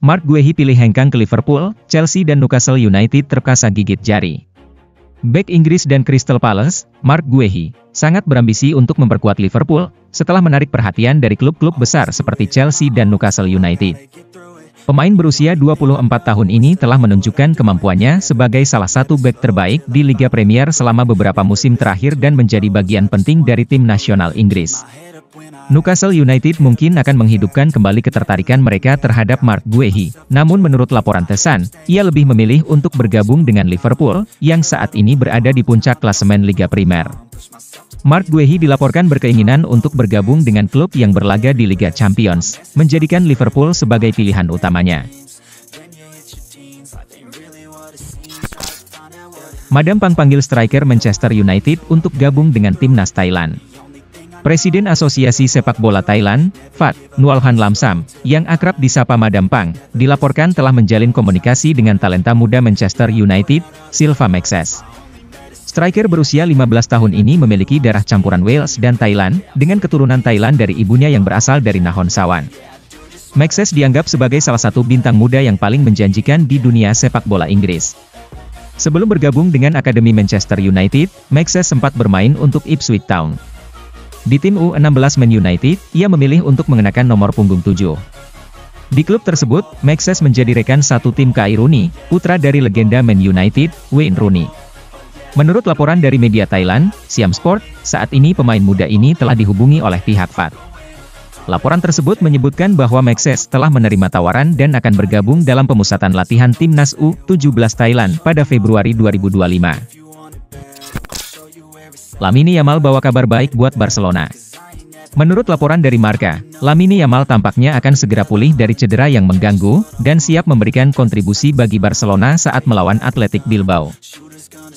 Marc Guehi pilih hengkang ke Liverpool, Chelsea dan Newcastle United terpaksa gigit jari. Bek Inggris dan Crystal Palace, Marc Guehi, sangat berambisi untuk memperkuat Liverpool, setelah menarik perhatian dari klub-klub besar seperti Chelsea dan Newcastle United. Pemain berusia 24 tahun ini telah menunjukkan kemampuannya sebagai salah satu bek terbaik di Liga Premier selama beberapa musim terakhir dan menjadi bagian penting dari tim nasional Inggris. Newcastle United mungkin akan menghidupkan kembali ketertarikan mereka terhadap Marc Guehi, namun menurut laporan The Sun, ia lebih memilih untuk bergabung dengan Liverpool, yang saat ini berada di puncak klasemen Liga Primer. Marc Guehi dilaporkan berkeinginan untuk bergabung dengan klub yang berlaga di Liga Champions, menjadikan Liverpool sebagai pilihan utamanya. Madam Pang panggil striker Manchester United untuk gabung dengan timnas Thailand. Presiden Asosiasi Sepak Bola Thailand, Phat Nualhan Lamsam, yang akrab disapa Madam Pang, dilaporkan telah menjalin komunikasi dengan talenta muda Manchester United, Silva Maxes. Striker berusia 15 tahun ini memiliki darah campuran Wales dan Thailand, dengan keturunan Thailand dari ibunya yang berasal dari Nakhon Sawan. Maxes dianggap sebagai salah satu bintang muda yang paling menjanjikan di dunia sepak bola Inggris. Sebelum bergabung dengan Akademi Manchester United, Maxes sempat bermain untuk Ipswich Town. Di tim U16 Man United, ia memilih untuk mengenakan nomor punggung 7. Di klub tersebut, Maxes menjadi rekan satu tim Kay Rooney, putra dari legenda Man United, Wayne Rooney. Menurut laporan dari media Thailand, Siam Sport, saat ini pemain muda ini telah dihubungi oleh pihak Phat. Laporan tersebut menyebutkan bahwa Maxes telah menerima tawaran dan akan bergabung dalam pemusatan latihan timnas U17 Thailand pada Februari 2025. Lamine Yamal bawa kabar baik buat Barcelona. Menurut laporan dari Marca, Lamine Yamal tampaknya akan segera pulih dari cedera yang mengganggu, dan siap memberikan kontribusi bagi Barcelona saat melawan Athletic Bilbao.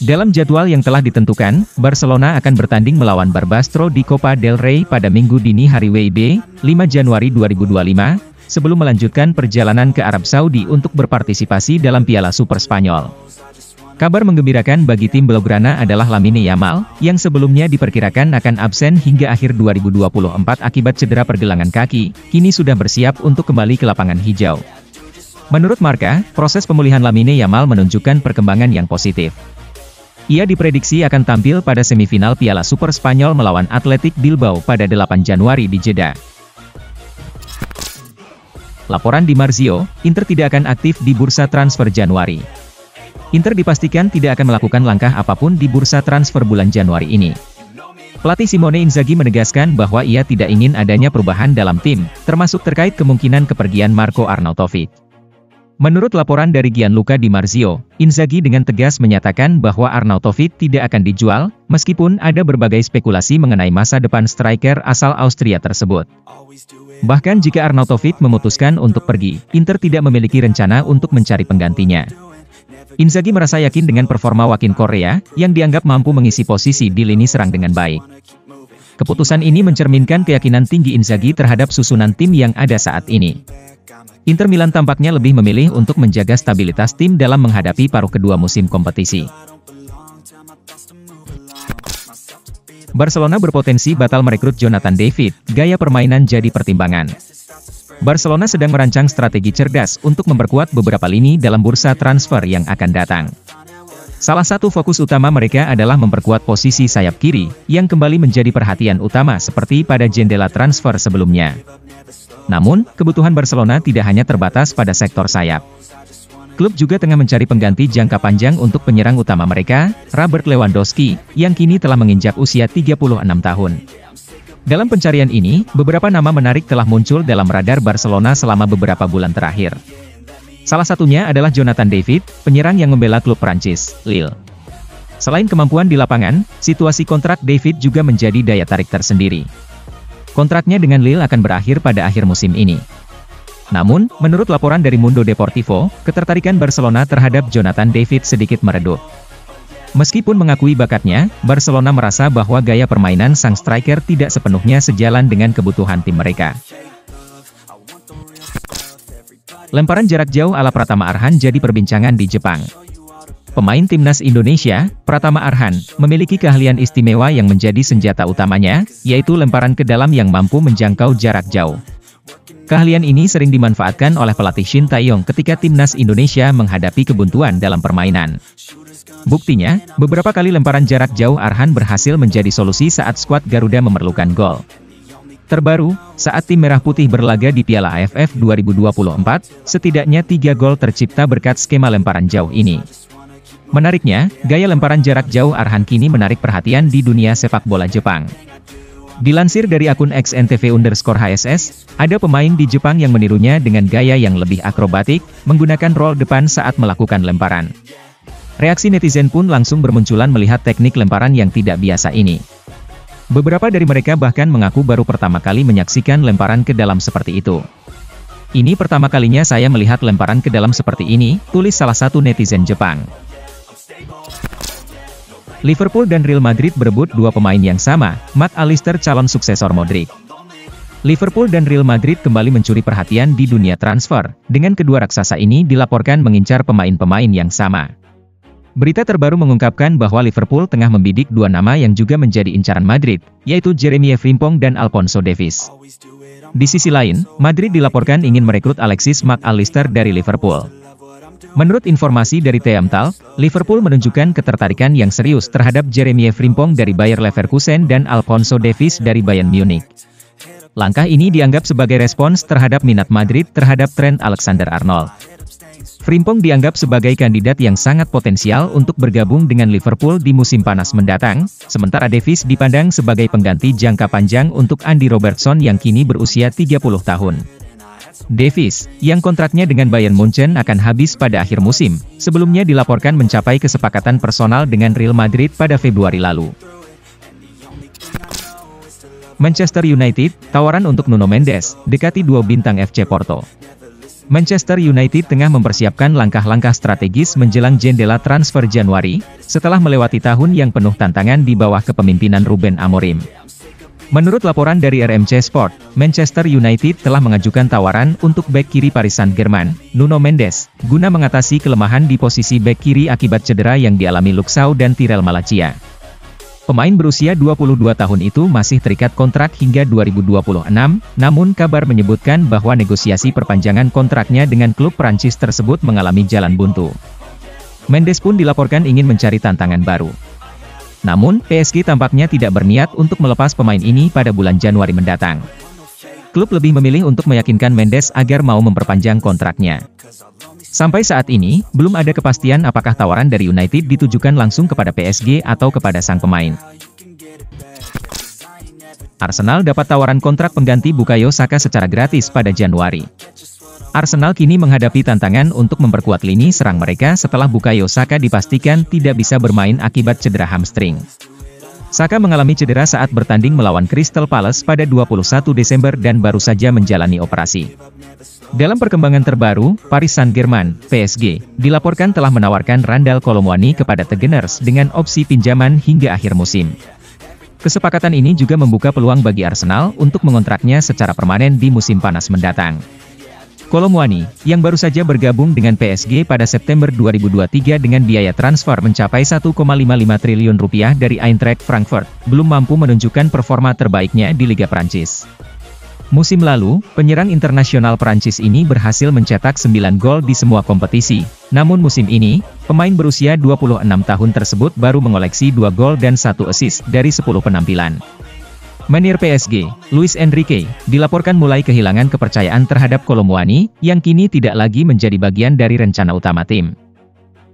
Dalam jadwal yang telah ditentukan, Barcelona akan bertanding melawan Barbastro di Copa del Rey pada Minggu dini hari WIB, 5 Januari 2025, sebelum melanjutkan perjalanan ke Arab Saudi untuk berpartisipasi dalam Piala Super Spanyol. Kabar menggembirakan bagi tim Blaugrana adalah Lamine Yamal, yang sebelumnya diperkirakan akan absen hingga akhir 2024 akibat cedera pergelangan kaki, kini sudah bersiap untuk kembali ke lapangan hijau. Menurut Marca, proses pemulihan Lamine Yamal menunjukkan perkembangan yang positif. Ia diprediksi akan tampil pada semifinal Piala Super Spanyol melawan Athletic Bilbao pada 8 Januari di Jeddah. Laporan Di Marzio, Inter tidak akan aktif di bursa transfer Januari. Inter dipastikan tidak akan melakukan langkah apapun di bursa transfer bulan Januari ini. Pelatih Simone Inzaghi menegaskan bahwa ia tidak ingin adanya perubahan dalam tim, termasuk terkait kemungkinan kepergian Marko Arnautovic. Menurut laporan dari Gianluca Di Marzio, Inzaghi dengan tegas menyatakan bahwa Arnautovic tidak akan dijual, meskipun ada berbagai spekulasi mengenai masa depan striker asal Austria tersebut. Bahkan jika Arnautovic memutuskan untuk pergi, Inter tidak memiliki rencana untuk mencari penggantinya. Inzaghi merasa yakin dengan performa Wakin Korea, yang dianggap mampu mengisi posisi di lini serang dengan baik. Keputusan ini mencerminkan keyakinan tinggi Inzaghi terhadap susunan tim yang ada saat ini. Inter Milan tampaknya lebih memilih untuk menjaga stabilitas tim dalam menghadapi paruh kedua musim kompetisi. Barcelona berpotensi batal merekrut Jonathan David, gaya permainan jadi pertimbangan. Barcelona sedang merancang strategi cerdas untuk memperkuat beberapa lini dalam bursa transfer yang akan datang. Salah satu fokus utama mereka adalah memperkuat posisi sayap kiri, yang kembali menjadi perhatian utama seperti pada jendela transfer sebelumnya. Namun, kebutuhan Barcelona tidak hanya terbatas pada sektor sayap. Klub juga tengah mencari pengganti jangka panjang untuk penyerang utama mereka, Robert Lewandowski, yang kini telah menginjak usia 36 tahun. Dalam pencarian ini, beberapa nama menarik telah muncul dalam radar Barcelona selama beberapa bulan terakhir. Salah satunya adalah Jonathan David, penyerang yang membela klub Prancis, Lille. Selain kemampuan di lapangan, situasi kontrak David juga menjadi daya tarik tersendiri. Kontraknya dengan Lille akan berakhir pada akhir musim ini. Namun, menurut laporan dari Mundo Deportivo, ketertarikan Barcelona terhadap Jonathan David sedikit meredup. Meskipun mengakui bakatnya, Barcelona merasa bahwa gaya permainan sang striker tidak sepenuhnya sejalan dengan kebutuhan tim mereka. Lemparan jarak jauh ala Pratama Arhan jadi perbincangan di Jepang. Pemain timnas Indonesia, Pratama Arhan, memiliki keahlian istimewa yang menjadi senjata utamanya, yaitu lemparan ke dalam yang mampu menjangkau jarak jauh. Keahlian ini sering dimanfaatkan oleh pelatih Shin Tae-yong ketika timnas Indonesia menghadapi kebuntuan dalam permainan. Buktinya, beberapa kali lemparan jarak jauh Arhan berhasil menjadi solusi saat skuad Garuda memerlukan gol. Terbaru, saat tim Merah Putih berlaga di Piala AFF 2024, setidaknya 3 gol tercipta berkat skema lemparan jauh ini. Menariknya, gaya lemparan jarak jauh Arhan kini menarik perhatian di dunia sepak bola Jepang. Dilansir dari akun XNTV_HSS, ada pemain di Jepang yang menirunya dengan gaya yang lebih akrobatik, menggunakan roll depan saat melakukan lemparan. Reaksi netizen pun langsung bermunculan melihat teknik lemparan yang tidak biasa ini. Beberapa dari mereka bahkan mengaku baru pertama kali menyaksikan lemparan ke dalam seperti itu. Ini pertama kalinya saya melihat lemparan ke dalam seperti ini, tulis salah satu netizen Jepang. Liverpool dan Real Madrid berebut dua pemain yang sama, Mac Allister calon suksesor Modric. Liverpool dan Real Madrid kembali mencuri perhatian di dunia transfer, dengan kedua raksasa ini dilaporkan mengincar pemain-pemain yang sama. Berita terbaru mengungkapkan bahwa Liverpool tengah membidik dua nama yang juga menjadi incaran Madrid, yaitu Jeremy Frimpong dan Alphonso Davies. Di sisi lain, Madrid dilaporkan ingin merekrut Alexis Mac Allister dari Liverpool. Menurut informasi dari Theamtal, Liverpool menunjukkan ketertarikan yang serius terhadap Jeremy Frimpong dari Bayer Leverkusen dan Alphonso Davies dari Bayern Munich. Langkah ini dianggap sebagai respons terhadap minat Madrid terhadap Trent Alexander-Arnold. Frimpong dianggap sebagai kandidat yang sangat potensial untuk bergabung dengan Liverpool di musim panas mendatang, sementara Davies dipandang sebagai pengganti jangka panjang untuk Andy Robertson yang kini berusia 30 tahun. Davies, yang kontraknya dengan Bayern Munchen akan habis pada akhir musim, sebelumnya dilaporkan mencapai kesepakatan personal dengan Real Madrid pada Februari lalu. Manchester United, tawaran untuk Nuno Mendes, dekati dua bintang FC Porto. Manchester United tengah mempersiapkan langkah-langkah strategis menjelang jendela transfer Januari, setelah melewati tahun yang penuh tantangan di bawah kepemimpinan Ruben Amorim. Menurut laporan dari RMC Sport, Manchester United telah mengajukan tawaran untuk bek kiri Paris Saint-Germain, Nuno Mendes, guna mengatasi kelemahan di posisi bek kiri akibat cedera yang dialami Luke Shaw dan Tyrell Malacia. Pemain berusia 22 tahun itu masih terikat kontrak hingga 2026, namun kabar menyebutkan bahwa negosiasi perpanjangan kontraknya dengan klub Prancis tersebut mengalami jalan buntu. Mendes pun dilaporkan ingin mencari tantangan baru. Namun, PSG tampaknya tidak berniat untuk melepas pemain ini pada bulan Januari mendatang. Klub lebih memilih untuk meyakinkan Mendes agar mau memperpanjang kontraknya. Sampai saat ini, belum ada kepastian apakah tawaran dari United ditujukan langsung kepada PSG atau kepada sang pemain. Arsenal dapat tawaran kontrak pengganti Bukayo Saka secara gratis pada Januari. Arsenal kini menghadapi tantangan untuk memperkuat lini serang mereka setelah Bukayo Saka dipastikan tidak bisa bermain akibat cedera hamstring. Saka mengalami cedera saat bertanding melawan Crystal Palace pada 21 Desember dan baru saja menjalani operasi. Dalam perkembangan terbaru, Paris Saint-Germain, PSG, dilaporkan telah menawarkan Randal Kolo Muani kepada The Gunners dengan opsi pinjaman hingga akhir musim. Kesepakatan ini juga membuka peluang bagi Arsenal untuk mengontraknya secara permanen di musim panas mendatang. Kolo Muani, yang baru saja bergabung dengan PSG pada September 2023 dengan biaya transfer mencapai 1,55 triliun rupiah dari Eintracht Frankfurt, belum mampu menunjukkan performa terbaiknya di Liga Prancis. Musim lalu, penyerang internasional Prancis ini berhasil mencetak 9 gol di semua kompetisi. Namun musim ini, pemain berusia 26 tahun tersebut baru mengoleksi 2 gol dan 1 assist dari 10 penampilan. Manajer PSG, Luis Enrique, dilaporkan mulai kehilangan kepercayaan terhadap Kolo Muani, yang kini tidak lagi menjadi bagian dari rencana utama tim.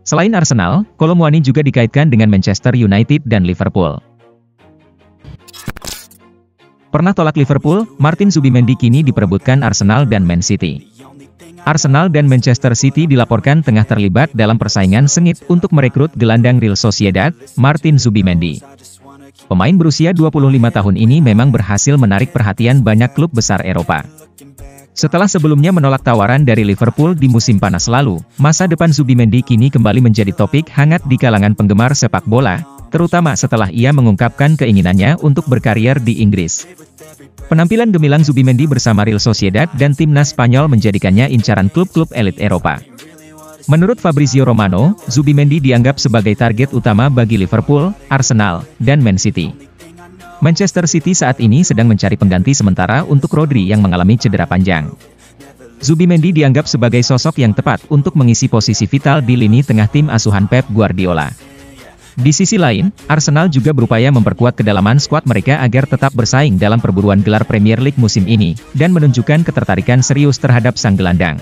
Selain Arsenal, Kolo Muani juga dikaitkan dengan Manchester United dan Liverpool. Pernah tolak Liverpool, Martin Zubimendi kini diperebutkan Arsenal dan Man City. Arsenal dan Manchester City dilaporkan tengah terlibat dalam persaingan sengit untuk merekrut gelandang Real Sociedad, Martin Zubimendi. Pemain berusia 25 tahun ini memang berhasil menarik perhatian banyak klub besar Eropa. Setelah sebelumnya menolak tawaran dari Liverpool di musim panas lalu, masa depan Zubimendi kini kembali menjadi topik hangat di kalangan penggemar sepak bola, terutama setelah ia mengungkapkan keinginannya untuk berkarier di Inggris. Penampilan gemilang Zubimendi bersama Real Sociedad dan timnas Spanyol menjadikannya incaran klub-klub elit Eropa. Menurut Fabrizio Romano, Zubimendi dianggap sebagai target utama bagi Liverpool, Arsenal, dan Man City. Manchester City saat ini sedang mencari pengganti sementara untuk Rodri yang mengalami cedera panjang. Zubimendi dianggap sebagai sosok yang tepat untuk mengisi posisi vital di lini tengah tim asuhan Pep Guardiola. Di sisi lain, Arsenal juga berupaya memperkuat kedalaman skuad mereka agar tetap bersaing dalam perburuan gelar Premier League musim ini, dan menunjukkan ketertarikan serius terhadap sang gelandang.